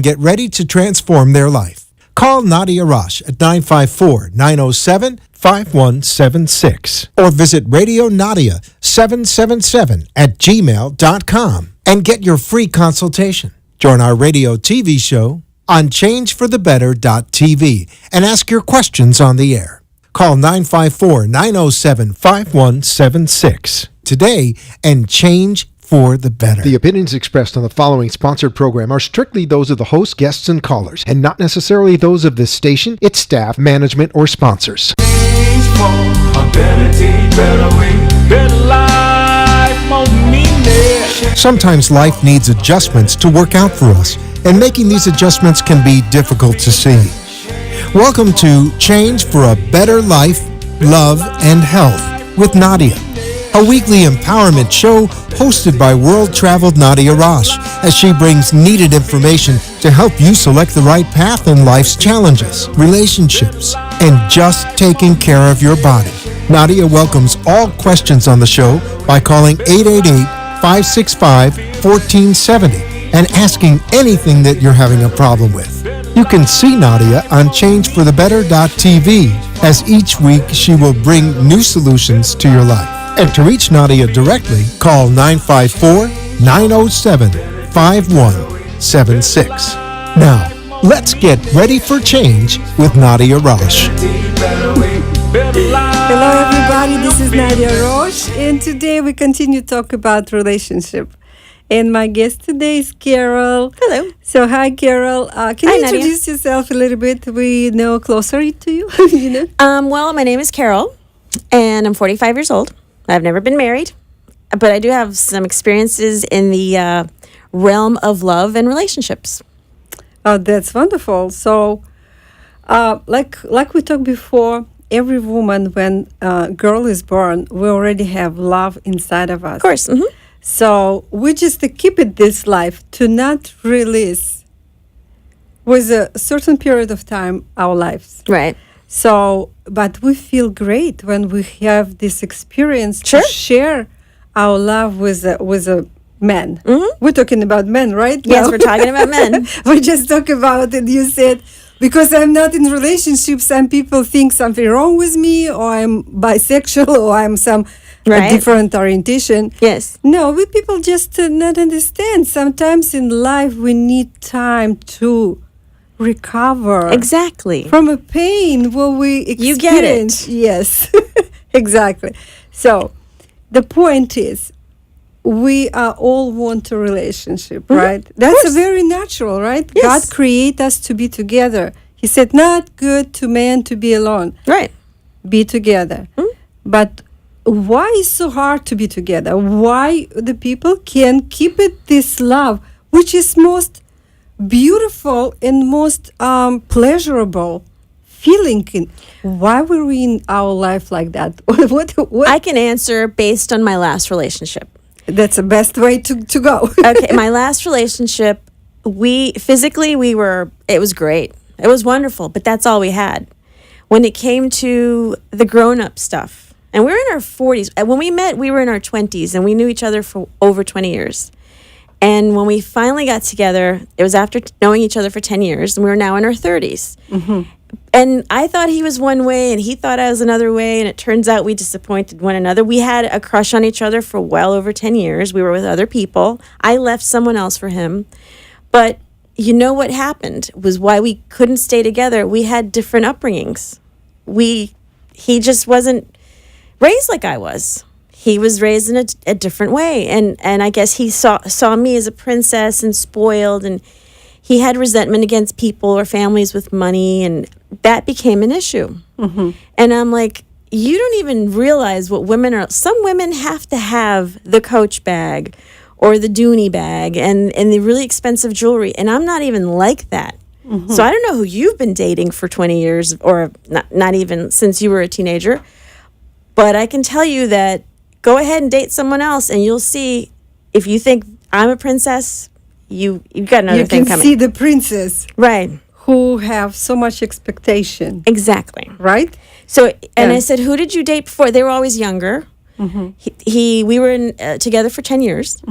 get ready to transform their life. Call Nadia Rosh at 954-907-5176 or visit RadioNadia777@gmail.com and get your free consultation. Join our radio TV show on changeforthebetter.tv and ask your questions on the air. Call 954-907-5176 today and change for the better. The opinions expressed on the following sponsored program are strictly those of the host, guests, and callers, and not necessarily those of this station, its staff, management, or sponsors. Change for a better day, better way, better life, more meaning. Sometimes life needs adjustments to work out for us, and making these adjustments can be difficult to see. Welcome to Change for a Better Life, Love, and Health with Nadia, a weekly empowerment show hosted by world-traveled Nadia Rosh, as she brings needed information to help you select the right path in life's challenges, relationships, and just taking care of your body. Nadia welcomes all questions on the show by calling 888-565-1470 and asking anything that you're having a problem with. You can see Nadia on changeforthebetter.tv, as each week she will bring new solutions to your life. And to reach Nadia directly, call 954-907-5176. Now, let's get ready for change with Nadia Rosh. Hello everybody, this is Nadia Rosh, and today we continue to talk about relationship. And my guest today is Carol. Hello. So hi Carol. Can you introduce yourself a little bit? We know closer to you. Well, my name is Carol, and I'm 45 years old. I've never been married, but I do have some experiences in the realm of love and relationships. Oh, that's wonderful. So, like we talked before, every woman, when a girl is born, we already have love inside of us. Of course. Mm-hmm. So we just keep it this life to not release with a certain period of time our lives. Right. So, but we feel great when we have this experience Sure. to share our love with a man. Mm-hmm. We're talking about men, right? Yes, now? we're talking about men. We just talked about it. You said, because I'm not in relationship, some people think something wrong with me, or I'm bisexual, or I'm some Right. different orientation. Yes. No, we people just not understand. Sometimes in life we need time to recover. Exactly. From a pain where we experience. You get it. Yes, exactly. So the point is, we are all want a relationship, right? That's a very natural, right? Yes. God created us to be together. He said, not good to man to be alone. Right. Be together. But why is so hard to be together? Why the people can keep it this love, which is most beautiful and most pleasurable feeling? Why were we in our life like that? what? I can answer based on my last relationship. That's the best way to go. Okay, my last relationship, it was great. It was wonderful, but that's all we had. When it came to the grown-up stuff, and we were in our 40s. When we met, we were in our 20s, and we knew each other for over 20 years. And when we finally got together, it was after knowing each other for 10 years, and we were now in our 30s. Mm-hmm. And I thought he was one way, and he thought I was another way, and it turns out we disappointed one another. We had a crush on each other for well over 10 years. We were with other people. I left someone else for him. But you know what happened was why we couldn't stay together. We had different upbringings. He just wasn't raised like I was. He was raised in a different way, and I guess he saw me as a princess and spoiled, and he had resentment against people or families with money, and that became an issue. Mm-hmm. And I'm like, you don't even realize what women are. Some women have to have the Coach bag or the Dooney bag and the really expensive jewelry, and I'm not even like that. Mm-hmm. So I don't know who you've been dating for 20 years, or not even since you were a teenager. But I can tell you that go ahead and date someone else, and you'll see, if you think I'm a princess, you've got another thing coming. You can see the princess. Right. Who have so much expectation. Exactly. Right? So, and I said, who did you date before? They were always younger. We were together for 10 years,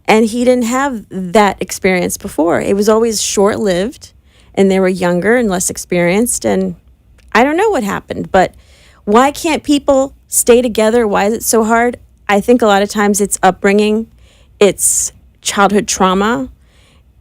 and he didn't have that experience before. It was always short-lived, and they were younger and less experienced, and I don't know what happened, but why can't people stay together? Why is it so hard? I think a lot of times it's upbringing, it's childhood trauma,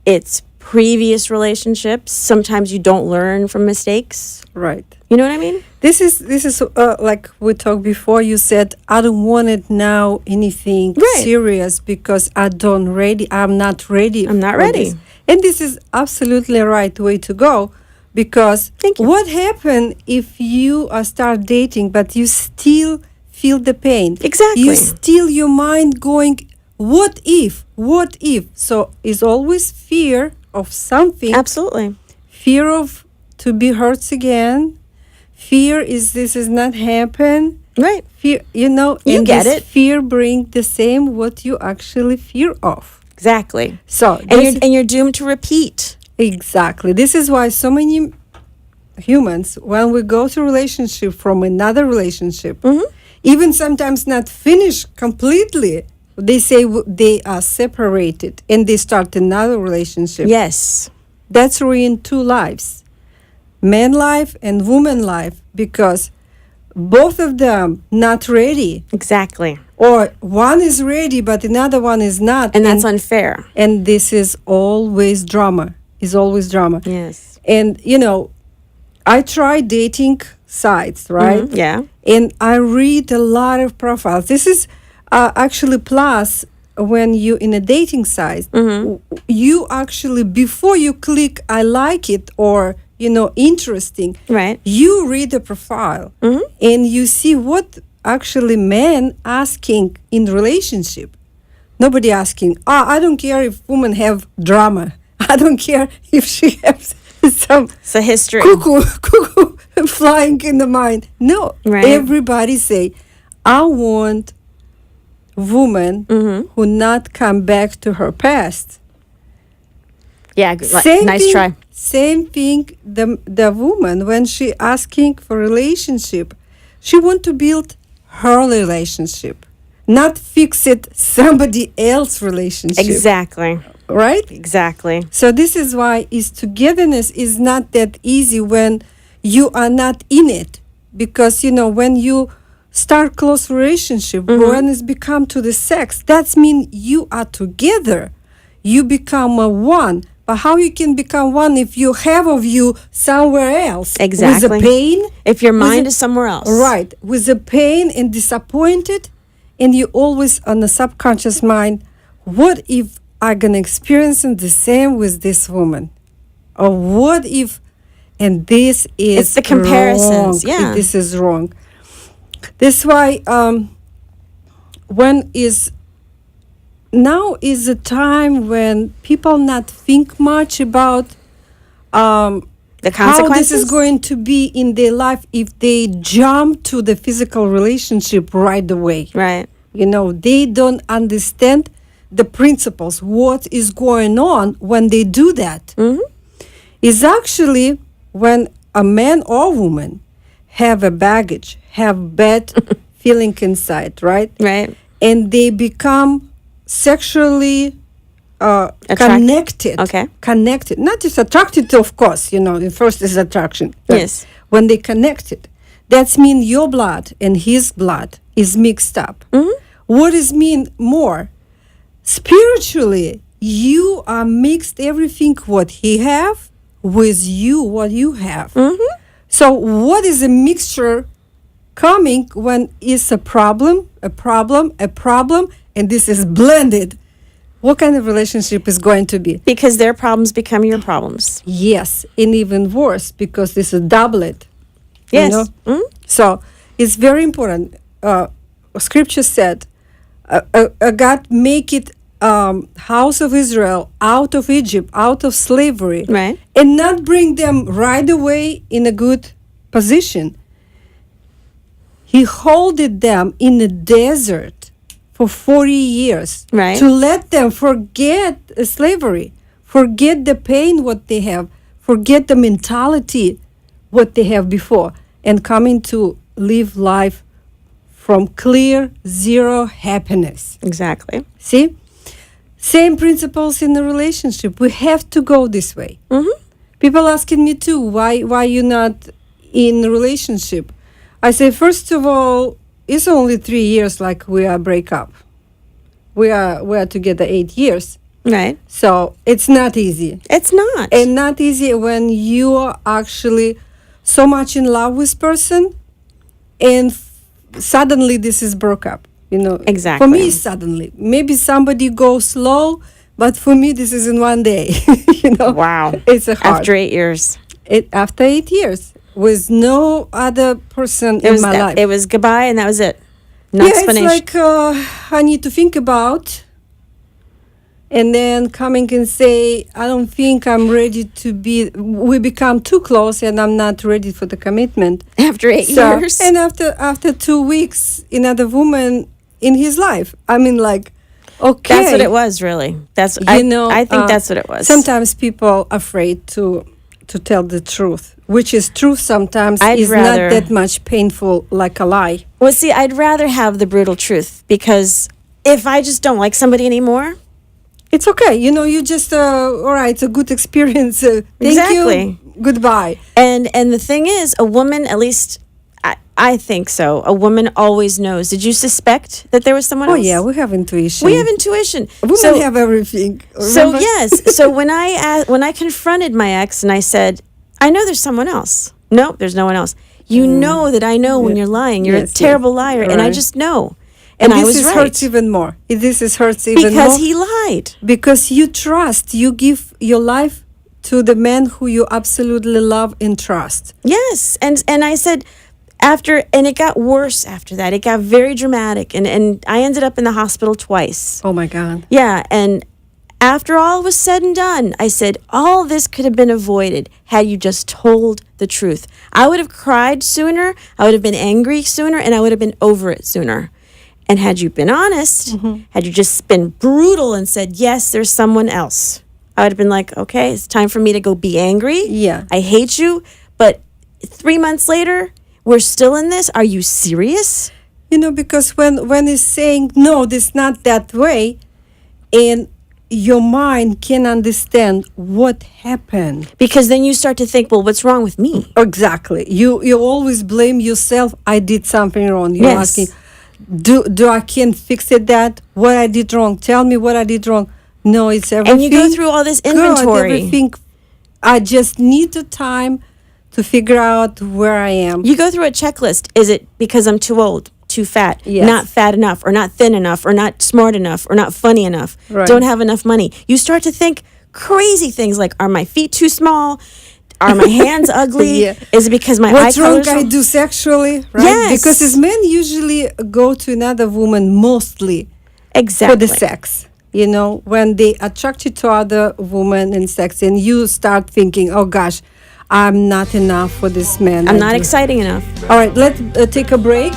it's previous relationships. Sometimes you don't learn from mistakes. Right. You know what I mean? This is like we talked before. You said I don't want it now anything serious because I'm not ready. I'm not for ready. this. And this is absolutely right way to go, because Thank you. what happens if you start dating but you still feel the pain? Exactly. You still your mind going, what if? What if? So it's always fear of something. Absolutely. Fear of to be hurt again. Fear is this is not happen. Right. Fear, You and get this it. fear bring the same what you actually fear of. Exactly. So And you're doomed to repeat. exactly. This is why so many humans, when we go to relationship from another relationship, even sometimes not finished completely, they say they are separated and they start another relationship. Yes. That's ruined two lives, man life and woman life, because both of them not ready, Exactly. or one is ready but another one is not, And that's unfair. and this is always drama. Is always drama. Yes. And I try dating sites, right? Yeah. And I read a lot of profiles. This is actually plus when you in a dating site, you actually before you click I like it or interesting, Right. you read the profile and you see what actually men asking in relationship. Nobody asking, I don't care if women have drama. I don't care if she has some It's a history. cuckoo flying in the mind. No, Right. everybody say, I want woman who not come back to her past. Yeah. Nice thing, try. Same thing. The woman when she asking for relationship, she want to build her relationship, not fix it somebody else relationship. Exactly. Right. Exactly. So this is why is togetherness is not that easy when you are not in it, because when you start close relationship, when it's become to the sex, that's mean you are together, you become a one. But how you can become one if you have of you somewhere else? Exactly. With the pain. If your with mind the- is somewhere else. Right. With the pain and disappointed, and you always on the subconscious mind, what if I gonna experience the same with this woman? Or what if, and this is It's the comparisons, wrong. yeah. This is wrong. That's why when is now is a time when people not think much about The how consequences. this is going to be in their life if they jump to the physical relationship right away. Right. They don't understand the principles, what is going on when they do that. Is actually when a man or woman have a baggage, have bad feeling inside, right? Right. And they become sexually connected. Okay. Connected. Not just attracted, of course, the first is attraction. But Yes. when they connected, that's mean your blood and his blood is mixed up. What is mean more? Spiritually, you are mixed everything what he have with you what you have. So what is a mixture coming when is a problem, and this is blended? What kind of relationship is going to be? Because their problems become your problems. Yes, and even worse because this is doublet. Yes. So it's very important. Scripture said, God make it house of Israel out of Egypt, out of slavery, Right. and not bring them right away in a good position. He holded them in the desert for 40 years Right. to let them forget slavery, forget the pain what they have, forget the mentality what they have before, and coming to live life from clear zero happiness. Exactly. See? Same principles in the relationship. We have to go this way. Mm-hmm. People asking me too, why you not in a relationship? I say, first of all, it's only 3 years like we are break up. We are together 8 years. Right. So it's not easy. It's not. And not easy when you are actually so much in love with person and suddenly this is broke up. Exactly. For me, suddenly. Maybe somebody goes slow, but for me, this is in one day. Wow. It's a hard. After 8 years. After 8 years, with no other person It was in my life. It was goodbye and that was it. No yeah, explanation. it's like I need to think about, and then coming and say, I don't think I'm ready to be. We become too close, and I'm not ready for the commitment. After 8 years. And after 2 weeks, another woman in his life. I mean, like, okay, That's what it was, really. I think that's what it was. Sometimes people afraid to tell the truth, which is truth sometimes is not that much painful like a lie. Well, see, I'd rather have the brutal truth because if I just don't like somebody anymore, it's okay. You just all right. It's a good experience. Thank Exactly. you. Goodbye. and the thing is, a woman, at least I think so. A woman always knows. Did you suspect that there was someone else? Oh yeah, we have intuition. We have intuition. Women have everything. So Remember? yes. So when I confronted my ex and I said, I know there's someone else. No, there's no one else. You know that I know when you're lying. You're a terrible liar, and I Right. just know. And I was this right. hurts even more. This hurts even more Because he lied. Because you trust. You give your life to the man who you absolutely love and trust. Yes, and I said and it got worse after that. It got very dramatic, and I ended up in the hospital twice. Oh my God. Yeah, and after all was said and done, I said, all this could have been avoided had you just told the truth. I would have cried sooner, I would have been angry sooner, and I would have been over it sooner. And had you been honest, had you just been brutal and said, yes, there's someone else, I would have been like, okay, it's time for me to go be angry. Yeah. I hate you. But 3 months later, we're still in this. Are you serious? Because when he's saying, no, this not that way, and your mind can understand what happened. Because then you start to think, well, what's wrong with me? Exactly. You always blame yourself. I did something wrong. You're Yes. asking, do I can fix it that? What I did wrong? Tell me what I did wrong. No, it's everything. And you go through all this inventory. God, everything. I just need the time to figure out where I am. You go through a checklist. Is it because I'm too old, too fat, Yes. not fat enough, or not thin enough, or not smart enough, or not funny enough, Right. don't have enough money? You start to think crazy things like, are my feet too small? Are my hands ugly? Yeah. Is it because my What's eye wrong color's I do sexually? Right? Yes. Because as men usually go to another woman mostly Exactly. for the sex. When they attracted to other woman in sex, and you start thinking, oh gosh, I'm not enough for this man. I'm not exciting enough. All right, let's take a break.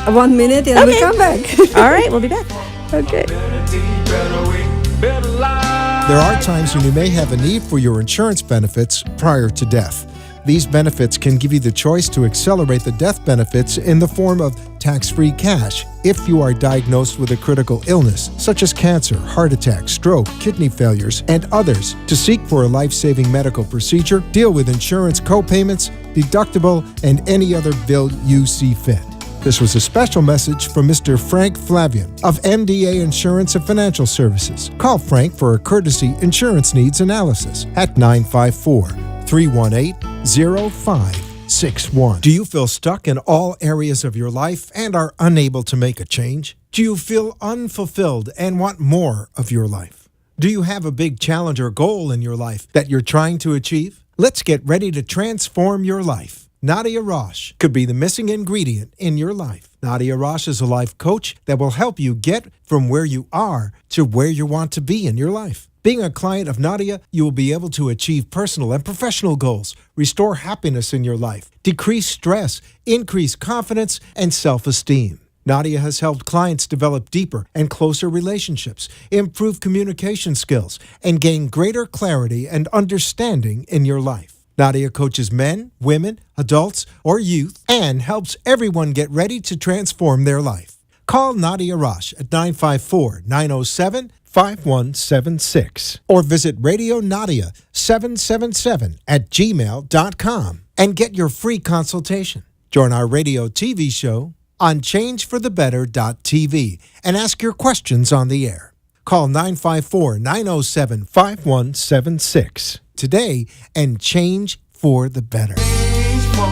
1 minute, and we Okay. come back. All right, we'll be back. Okay. Better team, better way, better life. There are times when you may have a need for your insurance benefits prior to death. These benefits can give you the choice to accelerate the death benefits in the form of tax-free cash if you are diagnosed with a critical illness, such as cancer, heart attack, stroke, kidney failures, and others. To seek for a life-saving medical procedure, deal with insurance co-payments, deductible, and any other bill you see fit. This was a special message from Mr. Frank Flavian of MDA Insurance and Financial Services. Call Frank for a courtesy insurance needs analysis at 954-318-0561. Do you feel stuck in all areas of your life and are unable to make a change? Do you feel unfulfilled and want more of your life? Do you have a big challenge or goal in your life that you're trying to achieve? Let's get ready to transform your life. Nadia Rosh could be the missing ingredient in your life. Nadia Rosh is a life coach that will help you get from where you are to where you want to be in your life. Being a client of Nadia, you will be able to achieve personal and professional goals, restore happiness in your life, decrease stress, increase confidence, and self-esteem. Nadia has helped clients develop deeper and closer relationships, improve communication skills, and gain greater clarity and understanding in your life. Nadia coaches men, women, adults, or youth and helps everyone get ready to transform their life. Call Nadia Rosh at 954-907-5176 or visit Radio Nadia 777 at gmail.com and get your free consultation. Join our radio TV show on changeforthebetter.tv and ask your questions on the air. Call 954-907-5176 today and change for the better. Change for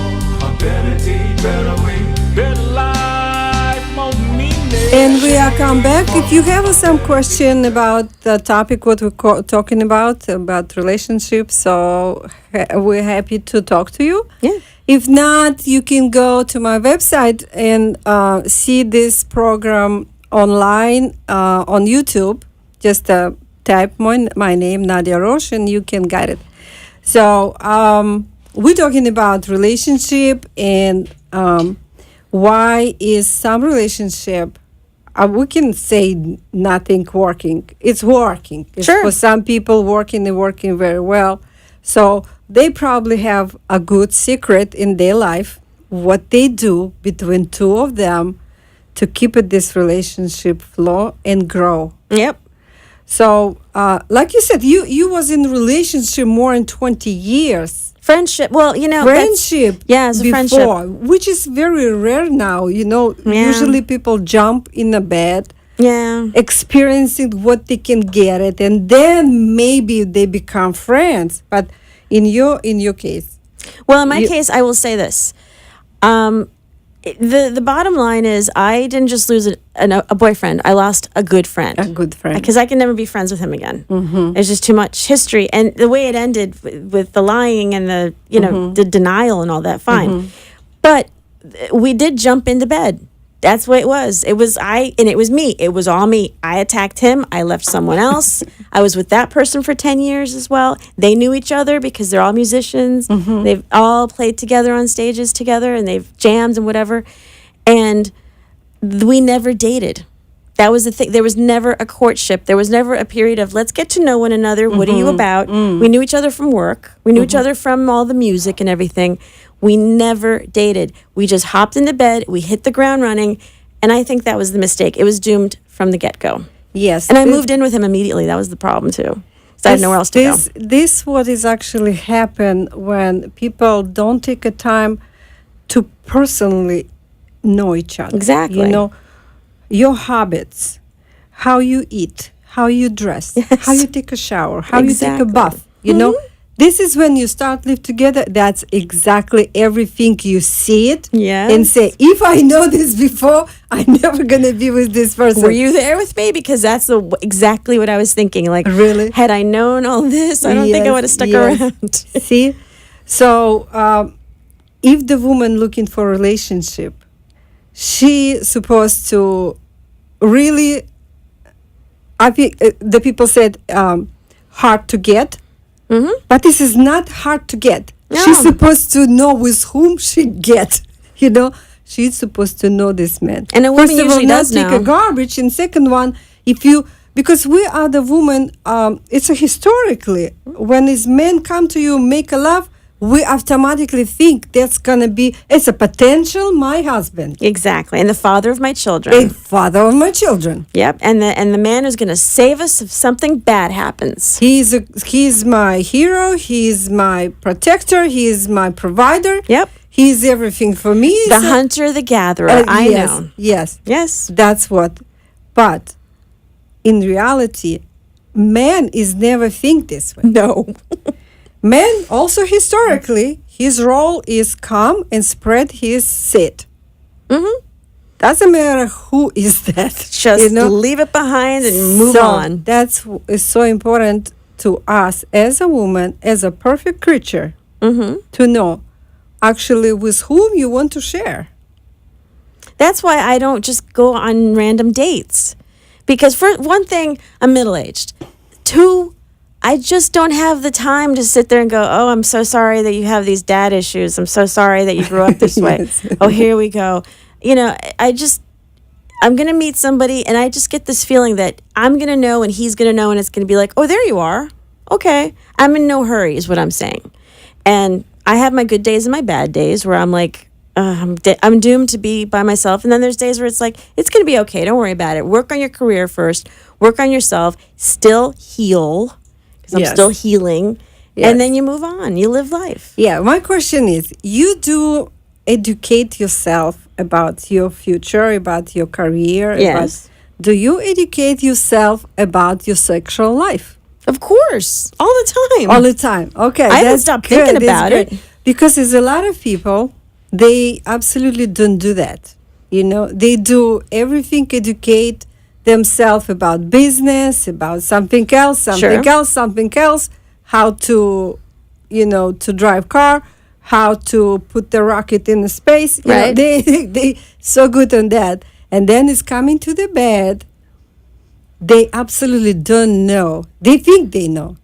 a better day, better way, better life, more meaning. And we are come back. If you have some question about the topic what we're talking about relationships, so we're happy to talk to you. Yeah. If not, you can go to my website and see this program online on YouTube. Just type my name, Nadia Rosh, and you can get it. So we're talking about relationship and why is some relationship, we can say nothing working. It's working. It's Sure. For some people working and working very well. So they probably have a good secret in their life, what they do between two of them to keep this relationship flow and grow. Yep. So, like you said, you was in relationship more than 20 years. Friendship. Well, Friendship. yeah, it's a friendship. Which is very rare now. Yeah. Usually people jump in a bed, Yeah. experiencing what they can get it, and then maybe they become friends. But in your case, Well, in my case, I will say this. The bottom line is I didn't just lose a boyfriend. I lost a good friend. a good friend. Because I can never be friends with him again. Mm-hmm. There's just too much history. And the way it ended with the lying and the, the denial and all that, fine. But we did jump into bed. That's what it was. It was it was me. It was all me. I attacked him. I left someone else. I was with that person for 10 years as well. They knew each other because they're all musicians. They've all played together on stages together and they've jammed and whatever. And we never dated. That was the thing. There was never a courtship. There was never a period of let's get to know one another. What are you about? We knew each other from work. We knew each other from all the music and everything. We never dated. We just hopped into bed. We hit the ground running. And I think that was the mistake. It was doomed from the get-go. Yes. And I moved in with him immediately. That was the problem, too. So I had nowhere else to go. This what is actually happen when people don't take a time to personally know each other. Exactly. Your habits, how you eat, how you dress, how you take a shower, how you take a bath. This is when you start live together. That's exactly everything you see it and say, if I know this before, I'm never going to be with this person. Were you there with me? Because that's exactly what I was thinking. Like, really? Had I known all this, I don't think I would have stuck around. See? So, if the woman looking for a relationship, she supposed to really, I think the people said hard to get. But this is not hard to get. No. She's supposed to know with whom she get. She's supposed to know this man. And a woman First of all, usually not does take know. a garbage. And second one, because we are the woman, it's historically when these men come to you make a love, we automatically think that's gonna be it's a potential my husband. Exactly. And the father of my children. A father of my children. Yep. And the man who's going to save us if something bad happens. He's my hero. He's my protector. He's my provider. Yep. He's everything for me. The hunter, the gatherer. I know. Yes. Yes. That's what. But in reality, man is never think this way. No. Man also historically, his role is come and spread his seed. Doesn't matter who is that. Just leave it behind and move on. That's is so important to us as a woman, as a perfect creature, to know actually with whom you want to share. That's why I don't just go on random dates. Because for one thing, I'm middle-aged. Two, I just don't have the time to sit there and go, oh, I'm so sorry that you have these dad issues. I'm so sorry that you grew up this way. Oh, here we go. I'm going to meet somebody and I just get this feeling that I'm going to know and he's going to know and it's going to be like, oh, there you are. Okay. I'm in no hurry is what I'm saying. And I have my good days and my bad days where I'm like, I'm doomed to be by myself. And then there's days where it's like, it's going to be okay. Don't worry about it. Work on your career first. Work on yourself. Still heal, because I'm Yes. still healing. Yes. And then you move on. You live life. Yeah, my question is, you do educate yourself about your future, about your career. Yes. Do you educate yourself about your sexual life? Of course. All the time. All the time. Okay. I haven't that's stopped good, thinking that's about great. it. Because there's a lot of people, they absolutely don't do that. You know, they do everything, educate themselves about business, about something else, something else, how to, to drive car, how to put the rocket in the space. You know, Right. they so good on that. And then it's coming to the bed. They absolutely don't know. They think they know.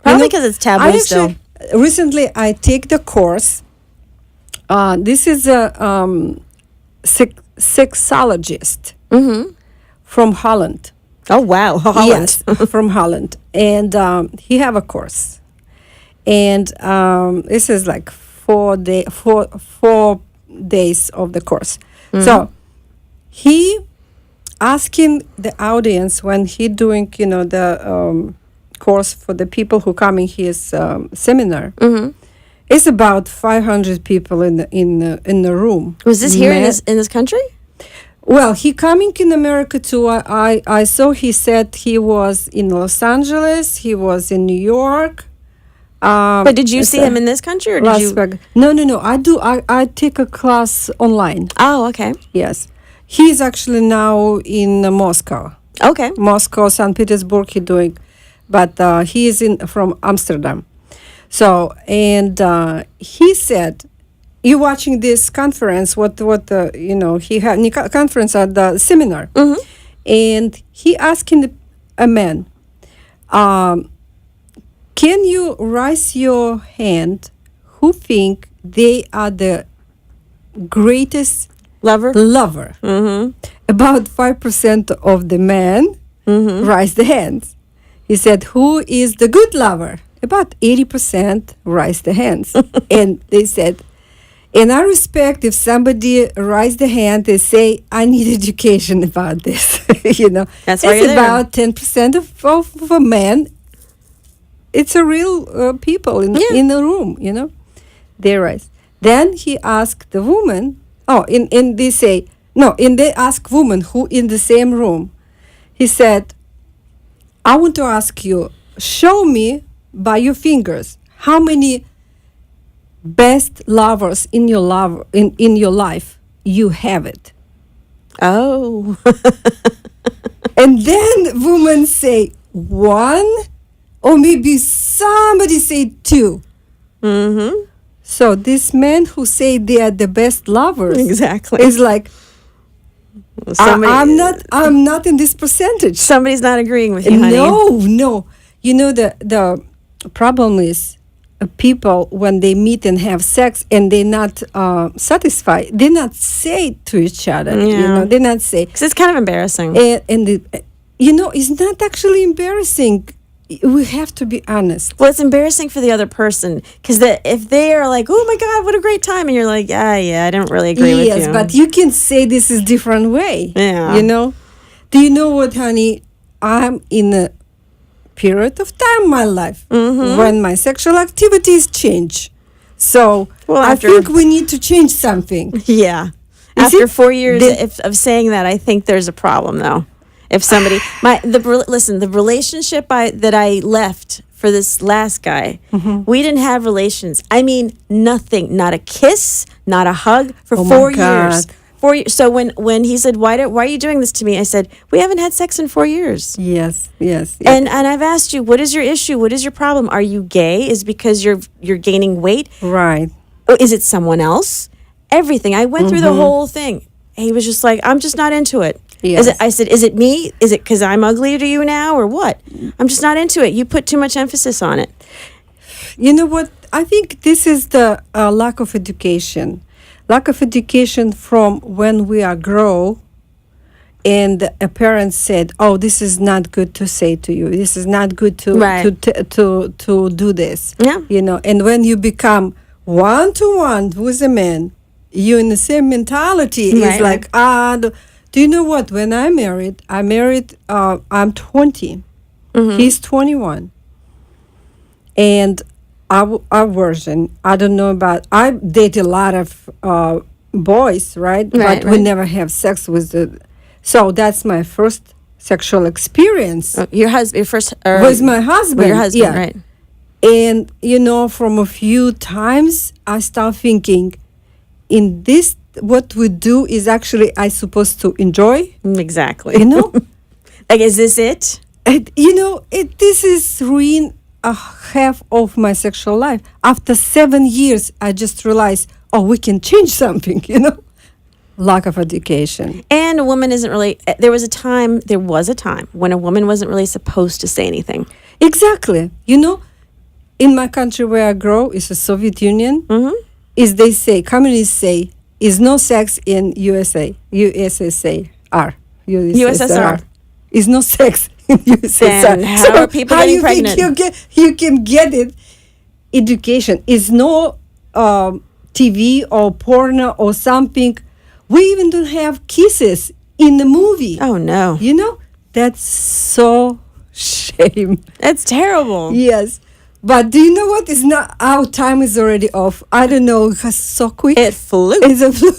Probably because it's taboo I still. recently I take the course. This is a sexologist from Holland. Oh, wow. Holland. Yes, from Holland, and he have a course, and this is like 4 days of the course. So he asking the audience when he doing the course for the people who come in his seminar. It's about 500 people in the room. Was this here in Men- this country? Well, he coming in America too. I saw he said he was in Los Angeles. He was in New York. But did you see him in this country, or did Las you? Vegas. No. I take a class online. Oh, okay. Yes, he's actually now in Moscow. Okay. Moscow, St. Petersburg. He doing, but he is from Amsterdam. So and he said, "You watching this conference? What he had a conference at the seminar, and he asking a man, can you raise your hand? Who think they are the greatest Lover? lover?" About 5% of the men raise the hands. He said, "Who is the good lover?" About 80% raise the hands. And they said, and I respect if somebody raise the hand, they say, "I need education about this." That's why it's you're there. about 10% of a man. It's a real people in the room, They rise. Then he asked the woman, and they say, no, and they ask woman who in the same room. He said, "I want to ask you, show me by your fingers how many best lovers in your life you have it." Oh. And then women say 1, or maybe somebody say 2. So this men who say they are the best lovers Exactly. is like, Somebody, I'm not in this percentage. Somebody's not agreeing with you, honey. No. The problem is people when they meet and have sex and they're not satisfied, they not say to each other. Yeah. They not say. Because it's kind of embarrassing. It's not actually embarrassing. We have to be honest. Well, it's embarrassing for the other person, because if they are like, "Oh my God, what a great time," and you're like, "Yeah, I don't really agree with you." Yes, but you can say this is different way. Yeah. Do you know what, honey? I'm in a period of time in my life when my sexual activities change. So Well, I after- think we need to change something. Yeah. You After see, 4 years the- of saying that, I think there's a problem, though. If somebody, the relationship that I left for this last guy, we didn't have relations. I mean, nothing, not a kiss, not a hug for Oh my 4 God. years. 4 years. So when he said, why are you doing this to me? I said, we haven't had sex in 4 years. Yes. And I've asked you, what is your issue? What is your problem? Are you gay? Is it because you're gaining weight? Right. Or is it someone else? Everything. I went through the whole thing. He was just like, I'm just not into it. Yes. I said, is it me? Is it because I'm ugly to you now, or what? I'm just not into it. You put too much emphasis on it. You know what? I think this is the lack of education. Lack of education from when we are grow and a parent said, "Oh, this is not good to say to you. This is not good to Right. to do this." Yeah. You know, and when you become one to one with a man, you in the same mentality. Right, It's like, do you know what? When I married, I'm 20. He's 21. And our version, I don't know about, I dated a lot of boys, right? Right, But we right. never have sex with so that's my first sexual experience Your husband, your first, or with my husband. with your husband, yeah. right? And, you know, from a few times, I start thinking, in this, what we do is actually I supposed to enjoy, Exactly. you know? Like, is this it? And, you know, this is ruin a half of my sexual life. After 7 years, I just realized, oh, we can change something, you know? Lack of education. And a woman isn't really. There was a time when a woman wasn't really supposed to say anything. Exactly. You know, in my country where I grow, is the Soviet Union. Mm-hmm. Is they say, communists say, is no sex in USSR. USSR. Is no sex in USSR. Then how are people getting you pregnant? think you can get it? Education is no TV or porno or something. We even don't have kisses in the movie. Oh no, You know, that's so shame. that's terrible. Yes. But do you know what? It's not, our time is already off. I don't know, it's so quick. It flew. It's a flu.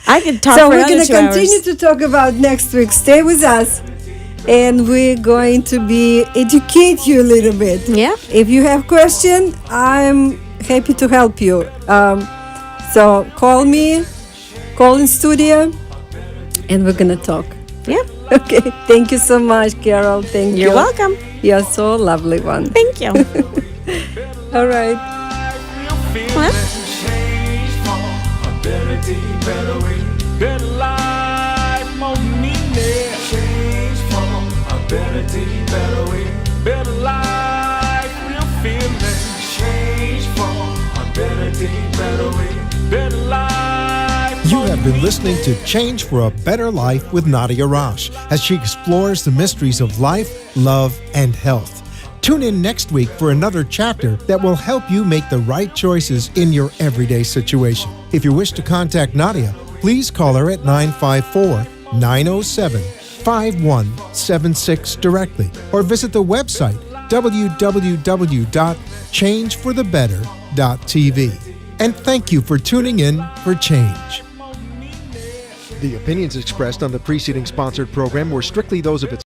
I could talk So for we're another going to 2 hours. continue to talk about next week. Stay with us. And we're going to be educate you a little bit. Yeah. If you have question, I'm happy to help you. So call me, call in studio, and we're going to talk. Yeah. Okay. Thank you so much, Carol. Thank you. You're welcome. You're so lovely one. Thank you. All right. Well, Change for a better day, better way, better life, more meaning. Change for a better day, better way, better life, real feeling. Change for a better day, better way, better life. You have been listening to Change for a Better Life with Nadia Rosh as she explores the mysteries of life, love, and health. Tune in next week for another chapter that will help you make the right choices in your everyday situation. If you wish to contact Nadia, please call her at 954-907-5176 directly or visit the website www.changeforthebetter.tv. And thank you for tuning in for Change. The opinions expressed on the preceding sponsored program were strictly those of its